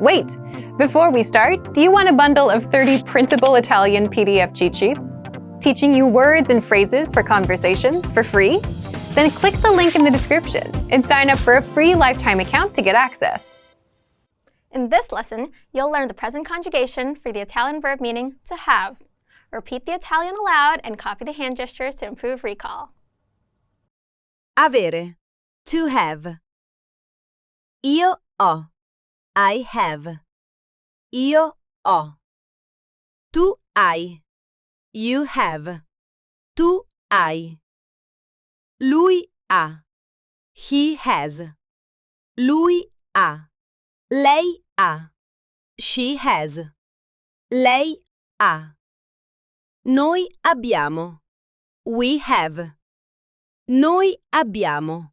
Wait! Before we start, do you want a bundle of 30 printable Italian PDF cheat sheets? Teaching you words and phrases for conversations for free? Then click the link in the description and sign up for a free lifetime account to get access. In this lesson, you'll learn the present conjugation for the Italian verb meaning to have. Repeat the Italian aloud and copy the hand gestures to improve recall. Avere. To have. Io ho. I have. Io ho. Tu hai. You have. Tu hai. Lui ha. He has. Lui ha. Lei ha. She has. Lei ha. Noi abbiamo. We have. Noi abbiamo.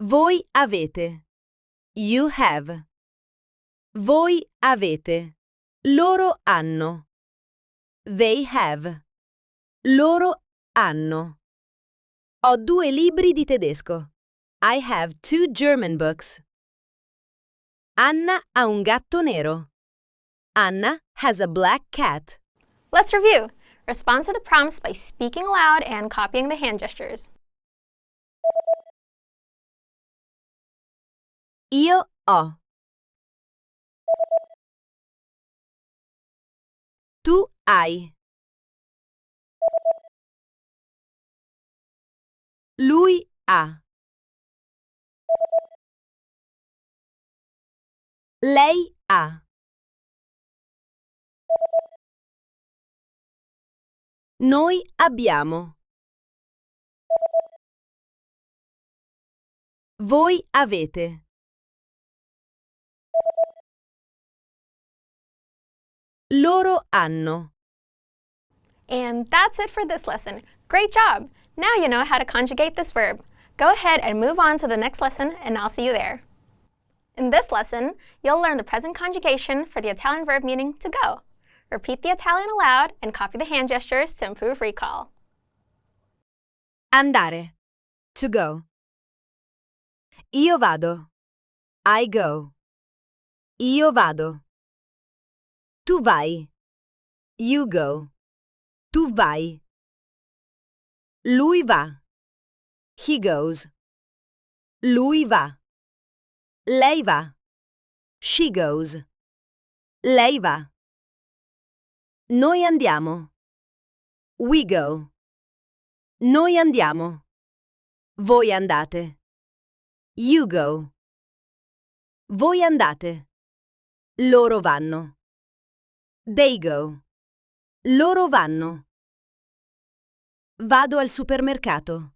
Voi avete. You have. Voi avete. Loro hanno. They have. Loro hanno. Ho 2 libri di tedesco. I have 2 German books. Anna ha un gatto nero. Anna has a black cat. Let's review. Respond to the prompts by speaking aloud and copying the hand gestures. Io ho. Tu hai. Lui ha. Lei ha. Noi abbiamo. Voi avete. Loro hanno. And that's it for this lesson. Great job! Now you know how to conjugate this verb. Go ahead and move on to the next lesson, and I'll see you there. In this lesson, you'll learn the present conjugation for the Italian verb meaning to go. Repeat the Italian aloud and copy the hand gestures to improve recall. Andare. To go. Io vado. I go. Io vado. Tu vai. You go. Tu vai. Lui va. He goes. Lui va. Lei va. She goes. Lei va. Noi andiamo. We go. Noi andiamo. Voi andate. You go. Voi andate. Loro vanno. They go. Loro vanno. Vado al supermercato.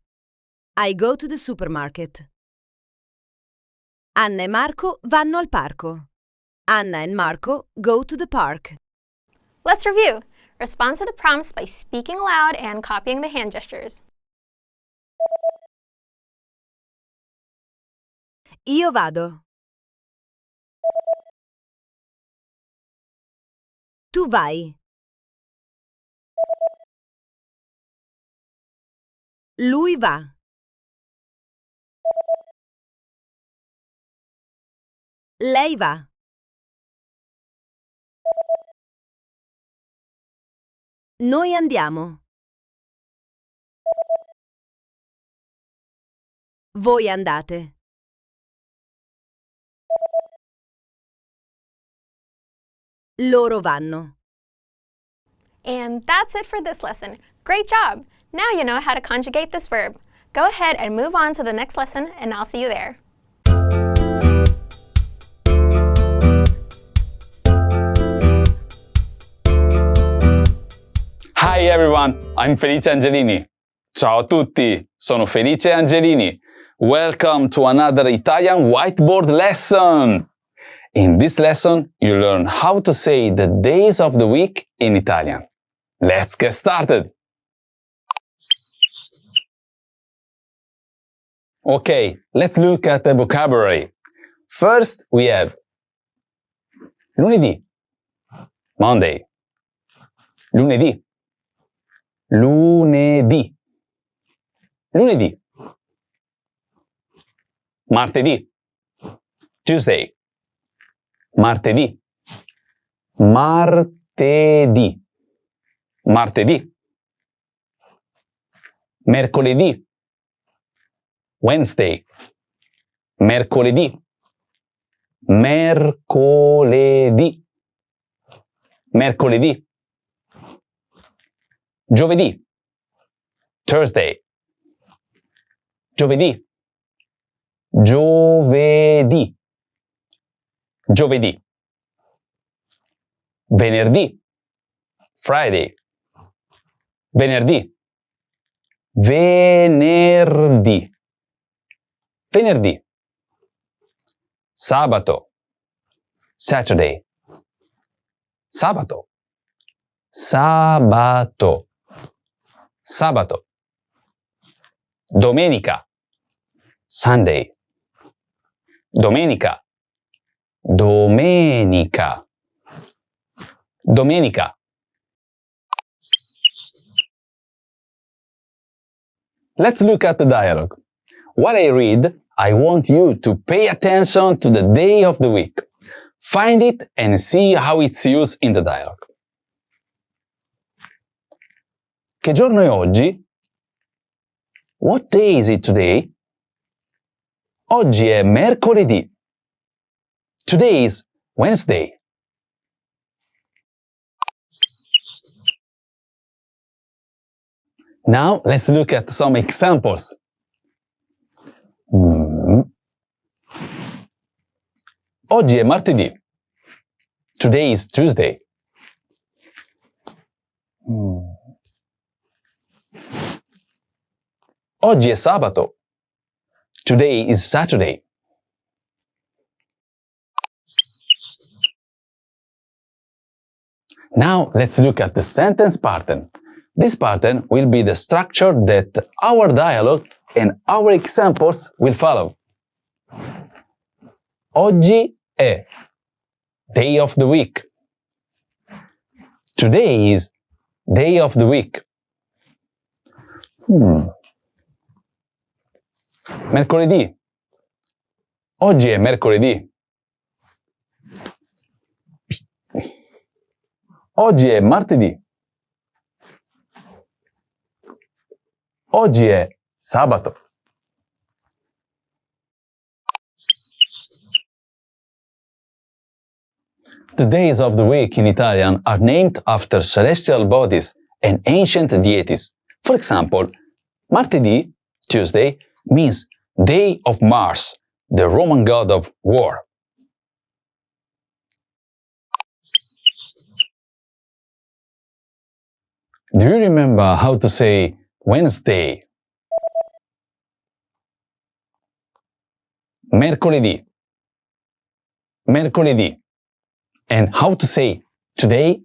I go to the supermarket. Anna e Marco vanno al parco. Anna and Marco go to the park. Let's review. Respond to the prompts by speaking aloud and copying the hand gestures. Io vado. Tu vai. Lui va. Lei va. Noi andiamo. Voi andate. Loro vanno. And that's it for this lesson. Great job! Now you know how to conjugate this verb. Go ahead and move on to the next lesson, and I'll see you there. Hi everyone, I'm Felice Angelini. Ciao a tutti, sono Felice Angelini. Welcome to another Italian whiteboard lesson. In this lesson, you learn how to say the days of the week in Italian. Let's get started! Okay, let's look at the vocabulary. First, we have lunedì, Monday, lunedì, lunedì, lunedì, martedì, Tuesday, martedì, martedì, martedì, mercoledì, Wednesday, mercoledì, mercoledì, mercoledì, giovedì, Thursday, giovedì, giovedì, giovedì, venerdì, Friday, venerdì, venerdì, venerdì, sabato, Saturday, sabato, sabato, sabato, domenica, Sunday, domenica, domenica, domenica. Let's look at the dialogue. While I read, I want you to pay attention to the day of the week. Find it and see how it's used in the dialogue. Che giorno è oggi? What day is it today? Oggi è mercoledì. Today is Wednesday. Now let's look at some examples. Oggi è martedì. Today is Tuesday. Oggi è sabato. Today is Saturday. Now let's look at the sentence pattern. This pattern will be the structure that our dialogue and our examples will follow. Oggi è day of the week. Today is day of the week. Mercoledì. Oggi è mercoledì. Oggi è martedì. Oggi è sabato. The days of the week in Italian are named after celestial bodies and ancient deities. For example, martedì, Tuesday, means day of Mars, the Roman god of war. Do you remember how to say Wednesday? Mercoledì. Mercoledì. And how to say today?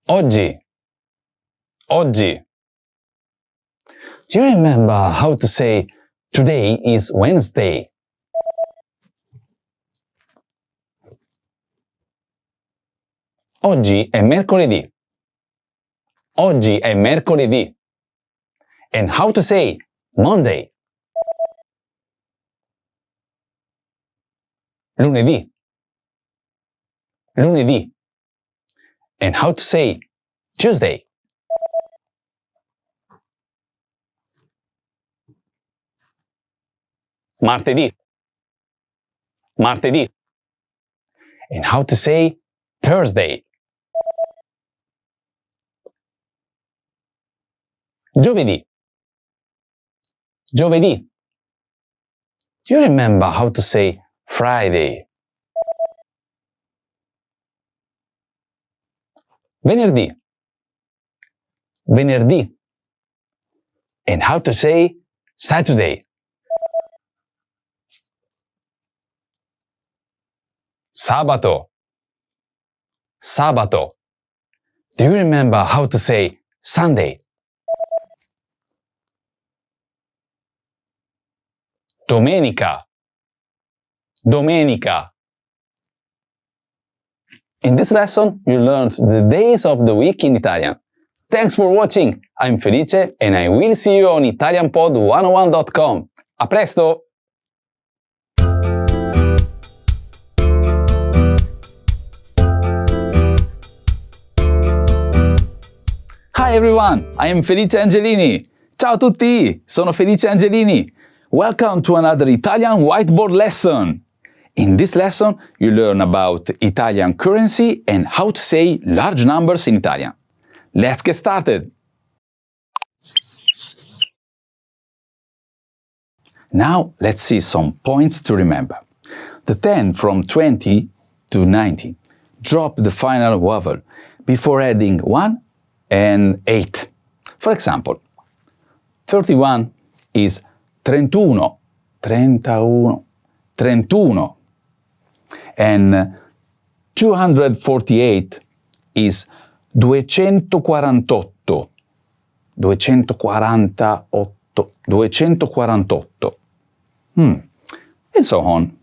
Oggi. Oggi. Do you remember how to say today is Wednesday? Oggi è mercoledì. Oggi è mercoledì. And how to say Monday? Lunedì. Lunedì. And how to say Tuesday? Martedì. Martedì. And how to say Thursday? Giovedì. Giovedì. Do you remember how to say Friday? Venerdì. Venerdì. And how to say Saturday? Sabato. Sabato. Do you remember how to say Sunday? Domenica. Domenica. In this lesson, you learned the days of the week in Italian. Thanks for watching. I'm Felice and I will see you on ItalianPod101.com. A presto! everyone, I am Felice Angelini. Ciao a tutti, sono Felice Angelini. Welcome to another Italian whiteboard lesson. In this lesson, you learn about Italian currency and how to say large numbers in Italian. Let's get started. Now, let's see some points to remember. The 10 from 20 to 90. Drop the final vowel before adding 1 and 8. For example, 31 is 31, 31, 31. And 248 is 248, 248, 248. And so on.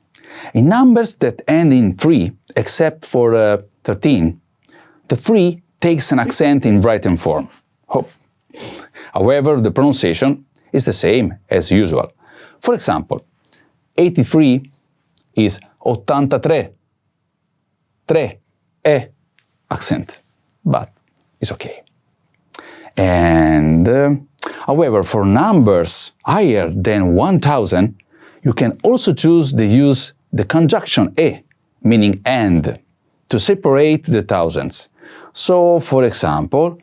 In numbers that end in 3, except for 13, the 3 takes an accent in written form. Oh. However, the pronunciation is the same as usual. For example, 83 is 83. 3, accent, but it's okay. And however, for numbers higher than 1000, you can also choose to use the conjunction e, meaning and, to separate the thousands. So, for example,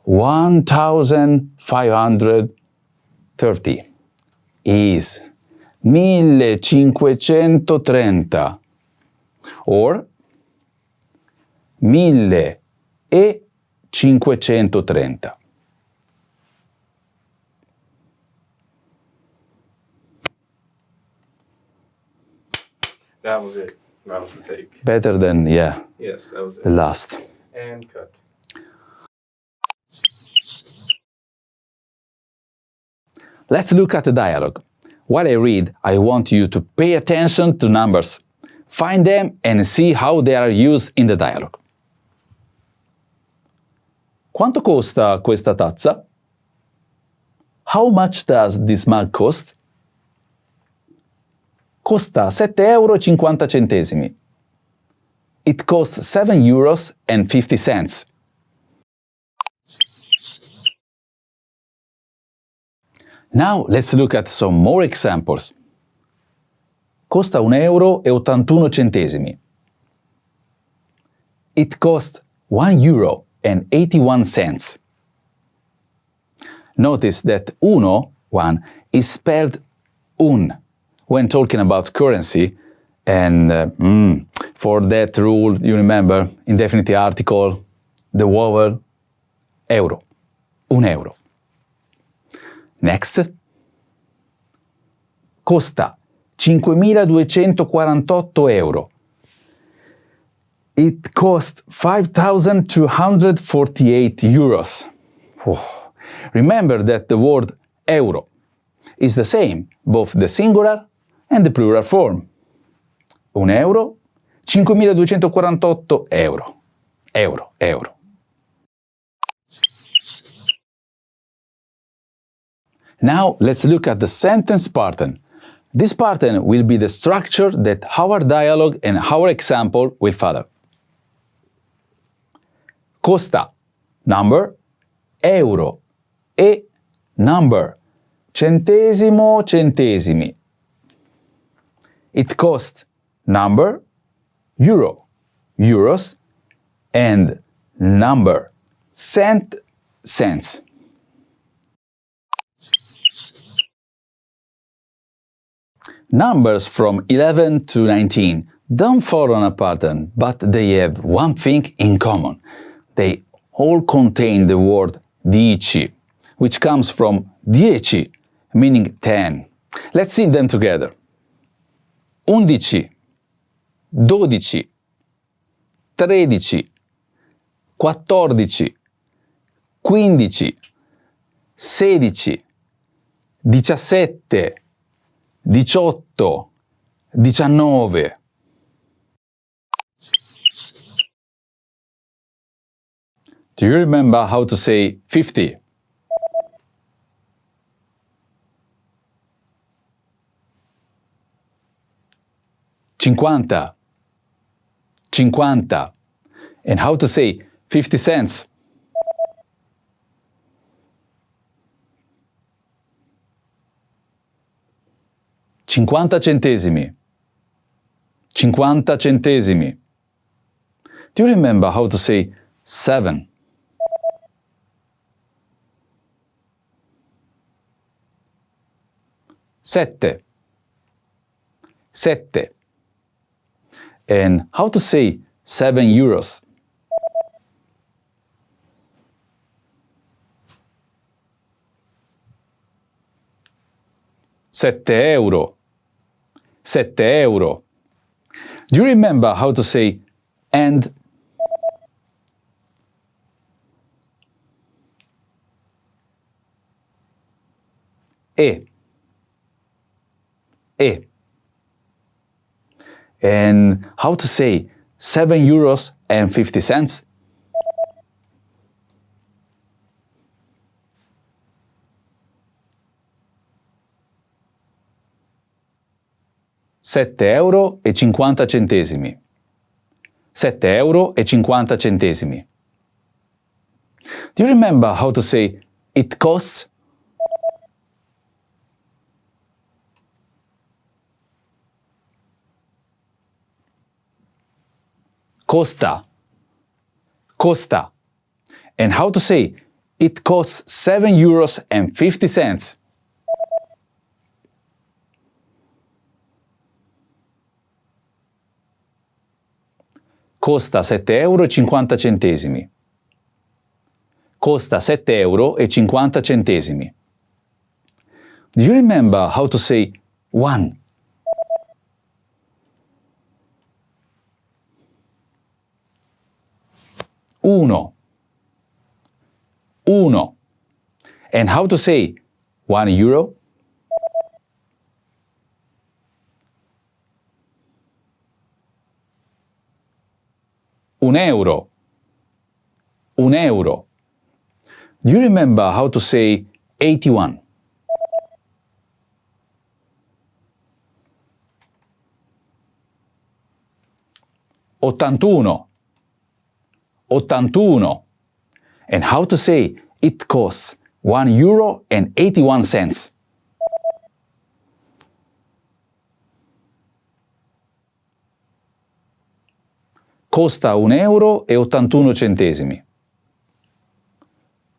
1530 is 1530 or 1530. That was it. That was the take. Better than, yeah, Yes, that was it. the last. And cut. Let's look at the dialogue. While I read, I want you to pay attention to numbers. Find them and see how they are used in the dialogue. Quanto costa questa tazza? How much does this mug cost? Costa 7,50 euro. It costs 7 euros and 50 cents. Now let's look at some more examples. Costa 1,81 euro. It costs 1 euro and 81 cents. Notice that uno, 1, is spelled un when talking about currency, and for that rule, you remember, indefinite article, the vowel, euro, 1 euro. Next. Costa 5.248 euro. It costs 5,248 euros. Oh. Remember that the word euro is the same, both the singular and the plural form. 1 euro, 5.248 euro. Euro, euro. Now let's look at the sentence pattern. This pattern will be the structure that our dialogue and our example will follow. Costa, number, euro, e, number, centesimo, centesimi. It costs, number, euro, euros, and number, cent, cents. Numbers from 11 to 19 don't follow a pattern, but they have one thing in common. They all contain the word dieci, which comes from dieci, meaning 10. Let's see them together. 11, 12, 13, 14, 15, 16, 17, 18, 19. Do you remember how to say 50? Cinquanta. And how to say 50 cents? 50 centesimi. 50 centesimi. Do you remember how to say 7? 7. 7. And how to say 7 euros? 7 euro. 7 euro. Do you remember how to say and? E. E. And how to say 7 euros and 50 cents? 7 euro e 50 centesimi. 7 euro e 50 centesimi. Do you remember how to say it costs? Costa. Costa. And how to say it costs 7 euros and 50 cents? Costa 7 euro e 50 centesimi. Costa 7 euro e 50 centesimi. Do you remember how to say one? Uno. Uno. And how to say 1 euro? Un euro. Un euro. Do you remember how to say 81? Ottantuno. 81. And how to say it costs 1 euro and 81 cents? Costa 1 euro e 81 centesimi.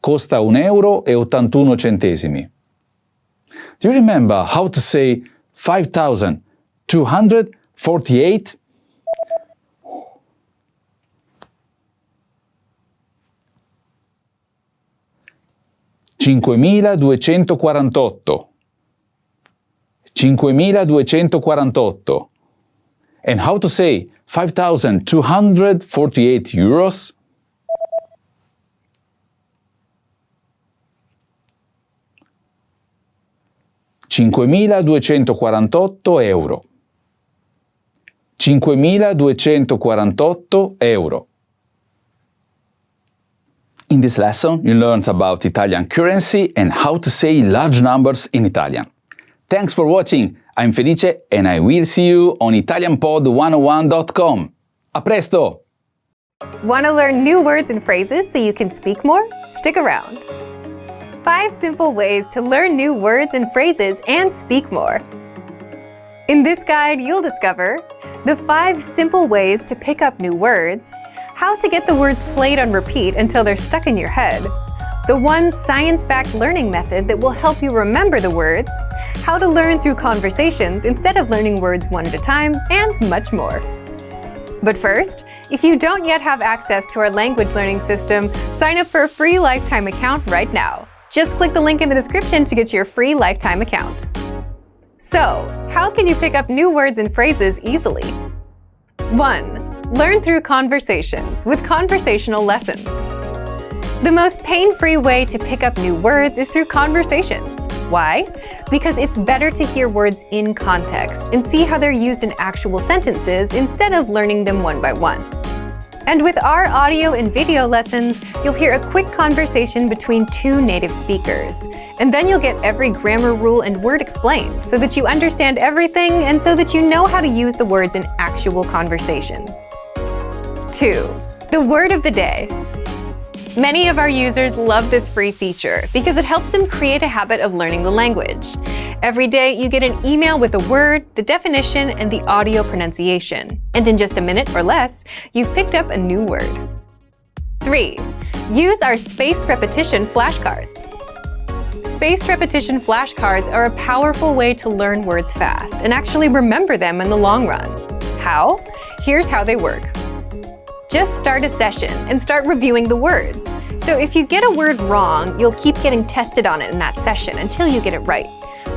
Costa 1 euro e 81 centesimi. Do you remember how to say 5,248? $5,248. 5,248. And how to say 5,248 euros? €5,248. 5,248 euro. In this lesson, you learned about Italian currency and how to say large numbers in Italian. Thanks for watching. I'm Felice and I will see you on italianpod101.com. A presto! Want to learn new words and phrases so you can speak more? Stick around. 5 simple ways to learn new words and phrases and speak more. In this guide, you'll discover the 5 simple ways to pick up new words, how to get the words played on repeat until they're stuck in your head, the 1 science-backed learning method that will help you remember the words, how to learn through conversations instead of learning words one at a time, and much more. But first, if you don't yet have access to our language learning system, sign up for a free lifetime account right now. Just click the link in the description to get your free lifetime account. So, how can you pick up new words and phrases easily? 1. Learn through conversations with conversational lessons. The most pain-free way to pick up new words is through conversations. Why? Because it's better to hear words in context and see how they're used in actual sentences instead of learning them one by one. And with our audio and video lessons, you'll hear a quick conversation between 2 native speakers. And then you'll get every grammar rule and word explained so that you understand everything and so that you know how to use the words in actual conversations. 2. The word of the day. Many of our users love this free feature because it helps them create a habit of learning the language. Every day, you get an email with a word, the definition, and the audio pronunciation. And in just a minute or less, you've picked up a new word. 3. Use our spaced repetition flashcards. Spaced repetition flashcards are a powerful way to learn words fast and actually remember them in the long run. How? Here's how they work. Just start a session and start reviewing the words. So if you get a word wrong, you'll keep getting tested on it in that session until you get it right.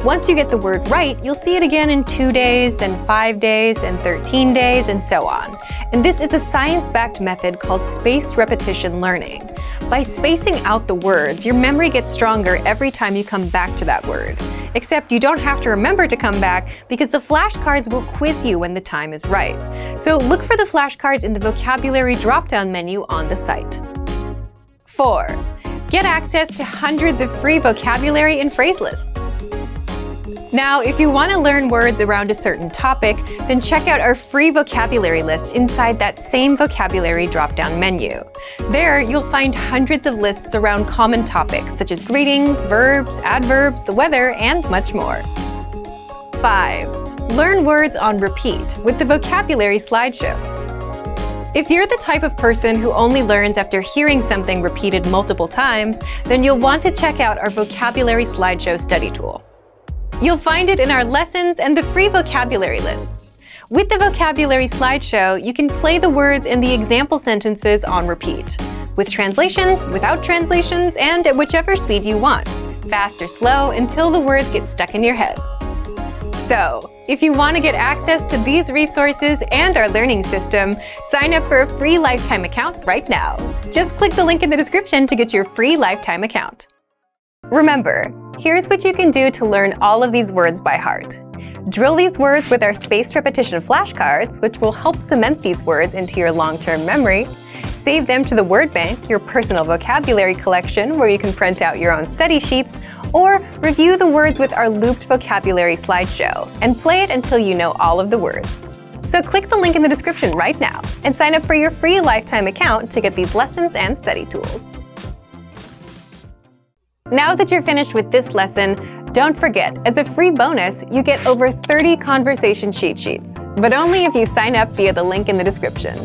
Once you get the word right, you'll see it again in 2 days, then 5 days, then 13 days, and so on. And this is a science-backed method called spaced repetition learning. By spacing out the words, your memory gets stronger every time you come back to that word. Except you don't have to remember to come back because the flashcards will quiz you when the time is right. So look for the flashcards in the vocabulary drop-down menu on the site. 4. Get access to hundreds of free vocabulary and phrase lists. Now, if you want to learn words around a certain topic, then check out our free vocabulary lists inside that same vocabulary drop-down menu. There, you'll find hundreds of lists around common topics such as greetings, verbs, adverbs, the weather, and much more. 5. Learn words on repeat with the vocabulary slideshow. If you're the type of person who only learns after hearing something repeated multiple times, then you'll want to check out our vocabulary slideshow study tool. You'll find it in our lessons and the free vocabulary lists. With the vocabulary slideshow, you can play the words in the example sentences on repeat, with translations, without translations, and at whichever speed you want, fast or slow, until the words get stuck in your head. So, if you want to get access to these resources and our learning system, sign up for a free lifetime account right now. Just click the link in the description to get your free lifetime account. Remember, here's what you can do to learn all of these words by heart. Drill these words with our spaced repetition flashcards, which will help cement these words into your long-term memory. Save them to the word bank, your personal vocabulary collection, where you can print out your own study sheets, or review the words with our looped vocabulary slideshow, and play it until you know all of the words. So click the link in the description right now and sign up for your free lifetime account to get these lessons and study tools. Now that you're finished with this lesson, don't forget, as a free bonus, you get over 30 conversation cheat sheets, but only if you sign up via the link in the description.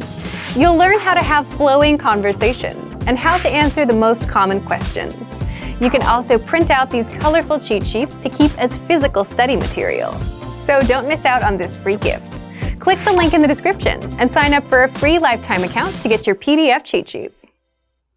You'll learn how to have flowing conversations and how to answer the most common questions. You can also print out these colorful cheat sheets to keep as physical study material. So don't miss out on this free gift. Click the link in the description and sign up for a free lifetime account to get your PDF cheat sheets.